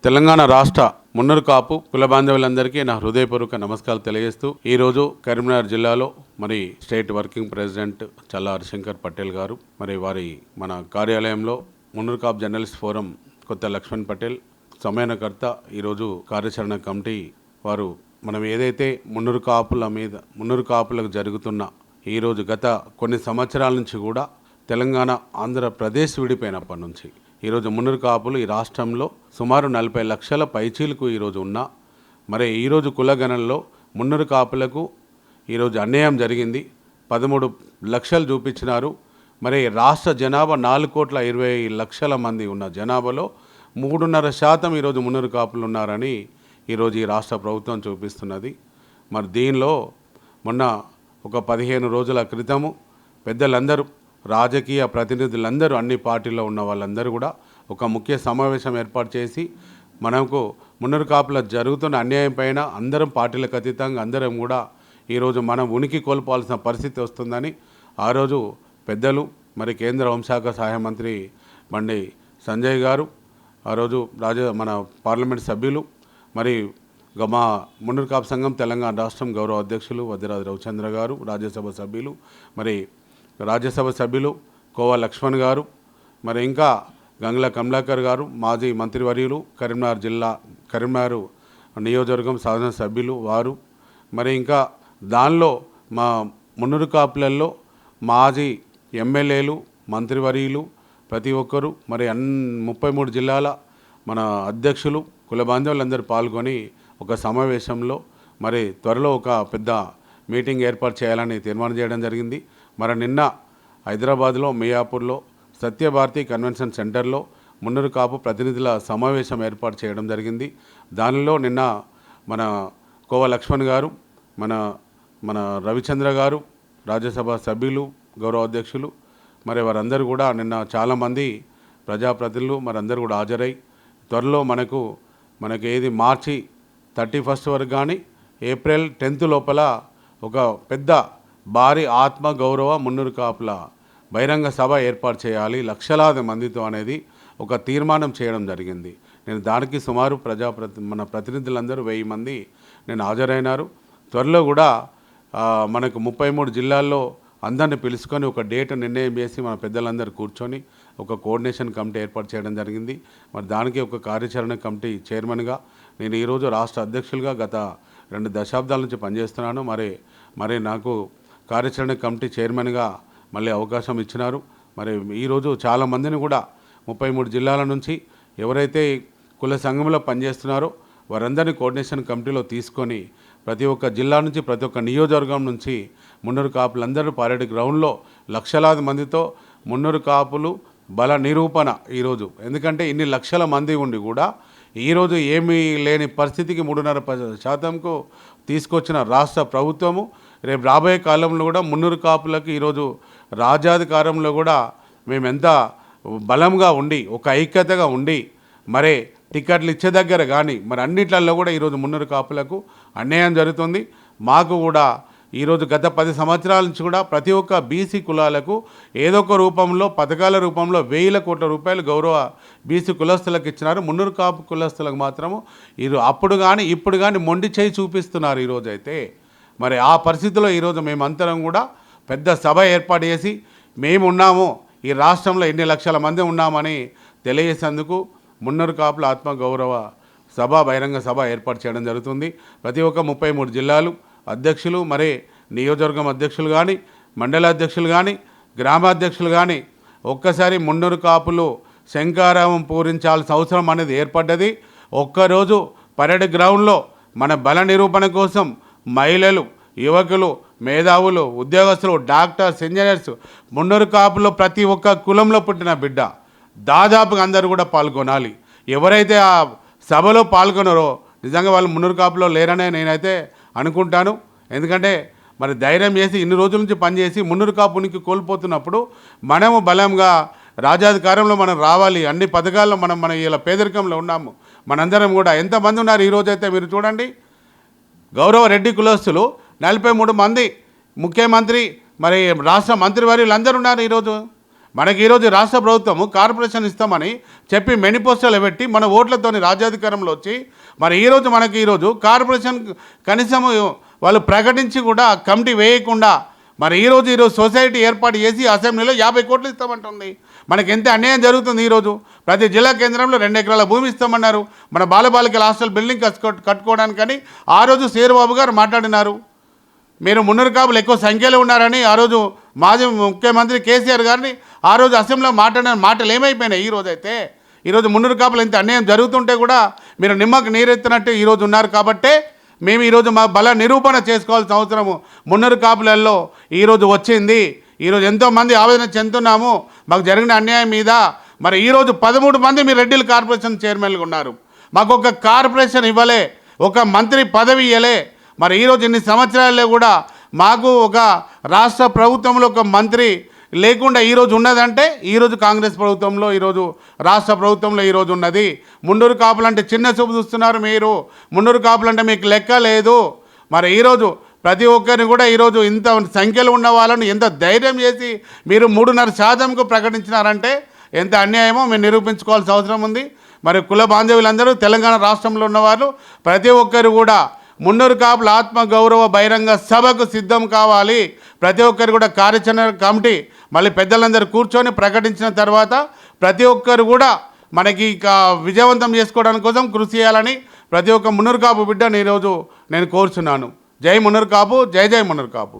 తెలంగాణ రాష్ట్ర మున్నరు కాపు కుల బాంధవులందరికీ నా హృదయపూర్వక నమస్కారాలు తెలియజేస్తూ ఈరోజు కరీంనగర్ జిల్లాలో మరి స్టేట్ వర్కింగ్ ప్రెసిడెంట్ చల్లా హరిశంకర్ పటేల్ గారు మరి వారి మన కార్యాలయంలో మున్నరు కాపు జర్నలిస్ట్ ఫోరం కొత్త లక్ష్మణ్ పటేల్ సమన్వయకర్త ఈరోజు కార్యాచరణ కమిటీ వారు మనం ఏదైతే మున్నరు కాపులకు జరుగుతున్న ఈరోజు గత కొన్ని సంవత్సరాల నుంచి కూడా తెలంగాణ ఆంధ్రప్రదేశ్ విడిపోయినప్పటి నుంచి ఈరోజు మున్నరు కాపులు ఈ రాష్ట్రంలో సుమారు 40 లక్షల పైచీలకు ఈరోజు ఉన్న మరి ఈరోజు కులగణనలో మున్నరు కాపులకు ఈరోజు అన్యాయం జరిగింది. 13 లక్షలు చూపించినారు. మరి రాష్ట్ర జనాభా 4,20,00,000 మంది ఉన్న జనాభాలో 3.5% ఈరోజు మున్నరు కాపులు ఉన్నారని ఈరోజు ఈ రాష్ట్ర ప్రభుత్వం చూపిస్తున్నది. మరి దీనిలో మొన్న ఒక 15 రోజుల క్రితము పెద్దలందరూ రాజకీయ ప్రతినిధులందరూ అన్ని పార్టీల్లో ఉన్న వాళ్ళందరూ కూడా ఒక ముఖ్య సమావేశం ఏర్పాటు చేసి మనకు మున్నరు కాపుల జరుగుతున్న అన్యాయం పైన అందరం పార్టీలకు అతీతంగా అందరం కూడా ఈరోజు మనం ఉనికి కోల్పోవాల్సిన పరిస్థితి వస్తుందని ఆ రోజు పెద్దలు మరి కేంద్ర హోంశాఖ సహాయ మంత్రి బండి సంజయ్ గారు, ఆ రోజు మన పార్లమెంట్ సభ్యులు, మరి మా మున్నరు కాపు సంఘం తెలంగాణ రాష్ట్రం గౌరవ అధ్యక్షులు వద్దిరాజు రవిచంద్ర గారు, రాజ్యసభ సభ్యులు, మరి రాజ్యసభ సభ్యులు కోవా లక్ష్మణ్ గారు, మరి ఇంకా గంగుల కమలాకర్ గారు, మాజీ మంత్రివర్యులు, కరీంనగర్ నియోజకవర్గం సాధన సభ్యులు వారు, మరి ఇంకా దానిలో మా మున్నరు కాపులలో మాజీ ఎమ్మెల్యేలు, మంత్రివర్యులు ప్రతి ఒక్కరు, మరి 33 జిల్లాల మన అధ్యక్షులు, కుల బాంధవులందరూ పాల్గొని ఒక సమావేశంలో మరి త్వరలో ఒక పెద్ద మీటింగ్ ఏర్పాటు చేయాలని తీర్మానం చేయడం జరిగింది. మరి నిన్న హైదరాబాద్లో మియాపూర్లో సత్యభారతి కన్వెన్షన్ సెంటర్లో మున్నరు కాపు ప్రతినిధుల సమావేశం ఏర్పాటు చేయడం జరిగింది. దానిలో నిన్న మన కోవా లక్ష్మణ్ గారు, మన రవిచంద్ర గారు, రాజ్యసభ సభ్యులు, గౌరవ అధ్యక్షులు, మరి వారందరూ కూడా నిన్న చాలామంది ప్రజాప్రతినిధులు మరి అందరూ కూడా హాజరై త్వరలో మనకు ఏది మార్చి 31 వరకు కానీ ఏప్రిల్ 10 లోపల ఒక పెద్ద భారీ ఆత్మ గౌరవ మున్నరు కాపుల బహిరంగ సభ ఏర్పాటు చేయాలి లక్షలాది మందితో అనేది ఒక తీర్మానం చేయడం జరిగింది. నేను దానికి సుమారు మన ప్రతినిధులందరూ 1000 మంది నేను హాజరైనారు. త్వరలో కూడా మనకు 33 జిల్లాల్లో అందరిని పిలుచుకొని ఒక డేట్ నిర్ణయం చేసి మన పెద్దలందరూ కూర్చొని ఒక కోఆర్డినేషన్ కమిటీ ఏర్పాటు చేయడం జరిగింది. మరి దానికి ఒక కార్యాచరణ కమిటీ చైర్మన్గా నేను ఈరోజు రాష్ట్ర అధ్యక్షులుగా గత 2 దశాబ్దాల నుంచి పనిచేస్తున్నాను. మరి నాకు కార్యాచరణ కమిటీ చైర్మన్గా మళ్ళీ అవకాశం ఇచ్చినారు. మరి ఈరోజు చాలామందిని కూడా 33 జిల్లాల నుంచి ఎవరైతే కుల సంఘంలో పనిచేస్తున్నారో వారందరినీ కోఆర్డినేషన్ కమిటీలో తీసుకొని ప్రతి ఒక్క జిల్లా నుంచి ప్రతి ఒక్క నియోజకవర్గం నుంచి మున్నరు కాపులందరూ పరేడ్ గ్రౌండ్లో లక్షలాది మందితో మున్నరు కాపులు బల నిరూపణ ఈరోజు, ఎందుకంటే ఇన్ని లక్షల మంది ఉండి కూడా ఈరోజు ఏమీ లేని పరిస్థితికి 3.5%కు తీసుకొచ్చిన రాష్ట్ర ప్రభుత్వము రేపు రాబోయే కాలంలో కూడా మున్నరు కాపులకు ఈరోజు రాజ్యాధికారంలో కూడా మేము ఎంత బలంగా ఉండి ఒక ఐక్యతగా ఉండి మరి టికెట్లు ఇచ్చే దగ్గర కానీ మరి అన్నిట్లలో కూడా ఈరోజు మున్నరు కాపులకు అన్యాయం జరుగుతుంది. మాకు కూడా ఈరోజు గత 10 సంవత్సరాల నుంచి కూడా ప్రతి ఒక్క బీసీ కులాలకు ఏదో ఒక రూపంలో పథకాల రూపంలో 1,000 కోట్ల రూపాయలు గౌరవ బీసీ కులస్తులకు ఇచ్చినారు. మున్నరు కాపు కులస్తులకు మాత్రము అప్పుడు కానీ ఇప్పుడు కానీ మొండి చేయి చూపిస్తున్నారు. ఈరోజు అయితే మరి ఆ పరిస్థితిలో ఈరోజు మేమంతరం కూడా పెద్ద సభ ఏర్పాటు చేసి మేము ఉన్నాము, ఈ రాష్ట్రంలో ఎన్ని లక్షల మంది ఉన్నామని తెలియజేసేందుకు మున్నరు కాపుల ఆత్మగౌరవ సభ బహిరంగ సభ ఏర్పాటు చేయడం జరుగుతుంది. ప్రతి ఒక్క 33 జిల్లాలు అధ్యక్షులు, మరి నియోజకవర్గం అధ్యక్షులు కానీ, మండల అధ్యక్షులు కానీ, గ్రామాధ్యక్షులు కానీ ఒక్కసారి మున్నరు కాపులు శంఖారావం పూరించాల్సిన అవసరం అనేది ఏర్పడ్డది. ఒక్కరోజు పరేడ్ గ్రౌండ్లో మన బల నిరూపణ కోసం మహిళలు, యువకులు, మేధావులు, ఉద్యోగస్తులు, డాక్టర్స్, ఇంజనీర్స్, మున్నరు కాపులో ప్రతి ఒక్క కులంలో పుట్టిన బిడ్డ దాదాపుగా అందరూ కూడా పాల్గొనాలి. ఎవరైతే ఆ సభలో పాల్గొన్నారో నిజంగా వాళ్ళు మున్నరు కాపులో లేరనే నేనైతే అనుకుంటాను. ఎందుకంటే మరి ధైర్యం చేసి ఇన్ని రోజుల నుంచి పనిచేసి మున్నరు కాపునికి కోల్పోతున్నప్పుడు మనము బలంగా రాజ్యాధికారంలో మనం రావాలి. అన్ని పథకాల్లో మనం ఇలా పేదరికంలో ఉన్నాము. మనందరం కూడా ఎంతమంది ఉన్నారు ఈరోజైతే మీరు చూడండి. గౌరవ రెడ్డి కులస్తులు 43 మంది, ముఖ్యమంత్రి, మరి రాష్ట్ర మంత్రివర్యులు అందరూ ఉన్నారు ఈరోజు. మనకి ఈరోజు రాష్ట్ర ప్రభుత్వము కార్పొరేషన్ ఇస్తామని చెప్పి మేనిఫెస్టోలో పెట్టి మన ఓట్లతోని రాజ్యాధికారంలో వచ్చి మరి ఈరోజు మనకి ఈరోజు కార్పొరేషన్ కనీసం వాళ్ళు ప్రకటించి కూడా కమిటీ వేయకుండా మరి ఈరోజు సొసైటీ ఏర్పాటు చేసి అసెంబ్లీలో 50 కోట్లు ఇస్తామంటుంది. మనకి ఎంత అన్యాయం జరుగుతుంది. ఈరోజు ప్రతి జిల్లా కేంద్రంలో 2 ఎకరాల భూమి ఇస్తామన్నారు మన బాలబాలికల హాస్టల్ బిల్డింగ్ కట్టుకోవడానికని ఆ రోజు శ్రీబాబు గారు మాట్లాడినారు. మీరు మున్నూరు కాపులు ఎక్కువ సంఖ్యలో ఉన్నారని ఆ రోజు మాజీ ముఖ్యమంత్రి కేసీఆర్ గారిని ఆ రోజు అసెంబ్లీలో మాట్లాడిన మాటలు ఏమైపోయినాయి? ఈరోజు మున్నూరు కాపులు ఇంత అన్యాయం జరుగుతుంటే కూడా మీరు నిమ్మకు నీరెత్తినట్టు ఈరోజు ఉన్నారు. కాబట్టే మేము ఈరోజు మా బల నిరూపణ చేసుకోవాల్సిన అవసరము మున్నూరు కాపులలో ఈరోజు వచ్చింది. ఈరోజు ఎంతోమంది ఆవేదన చెందుతున్నాము మాకు జరిగిన అన్యాయం మీద. మరి ఈరోజు 13 మంది మీ రెడ్డిల కార్పొరేషన్ చైర్మన్లు ఉన్నారు. మాకు ఒక కార్పొరేషన్ ఇవ్వలే, ఒక మంత్రి పదవి ఇవ్వలే. మరి ఈరోజు ఇన్ని సంవత్సరాల్లో కూడా మాకు ఒక రాష్ట్ర ప్రభుత్వంలో ఒక మంత్రి లేకుండా ఈరోజు ఉన్నదంటే ఈరోజు కాంగ్రెస్ ప్రభుత్వంలో ఈరోజు రాష్ట్ర ప్రభుత్వంలో ఈరోజు ఉన్నది. మున్నూరు కాపులంటే చిన్న చూపు చూస్తున్నారు మీరు. మున్నూరు కాపులంటే మీకు లెక్క లేదు. మరి ఈరోజు ప్రతి ఒక్కరిని కూడా ఈరోజు ఇంత సంఖ్యలో ఉన్న వాళ్ళని ఎంత ధైర్యం చేసి మీరు 3.5% ప్రకటించినారంటే ఎంత అన్యాయమో మీరు నిరూపించుకోవాల్సిన అవసరం ఉంది. మరి కుల బాంధవులందరూ తెలంగాణ రాష్ట్రంలో ఉన్నవాళ్ళు ప్రతి ఒక్కరు కూడా మున్నూరు కాపుల ఆత్మగౌరవ బహిరంగ సభకు సిద్ధం కావాలి. ప్రతి ఒక్కరు కూడా కార్యాచరణ కమిటీ మళ్ళీ పెద్దలందరూ కూర్చొని ప్రకటించిన తర్వాత ప్రతి ఒక్కరు కూడా మనకి విజయవంతం చేసుకోవడానికి కోసం కృషి చేయాలని ప్రతి ఒక్క మున్నూరు కాపు బిడ్డను ఈరోజు నేను కోరుచున్నాను. జై మున్నూరు కాపు, జై జై మున్నూరు కాపు.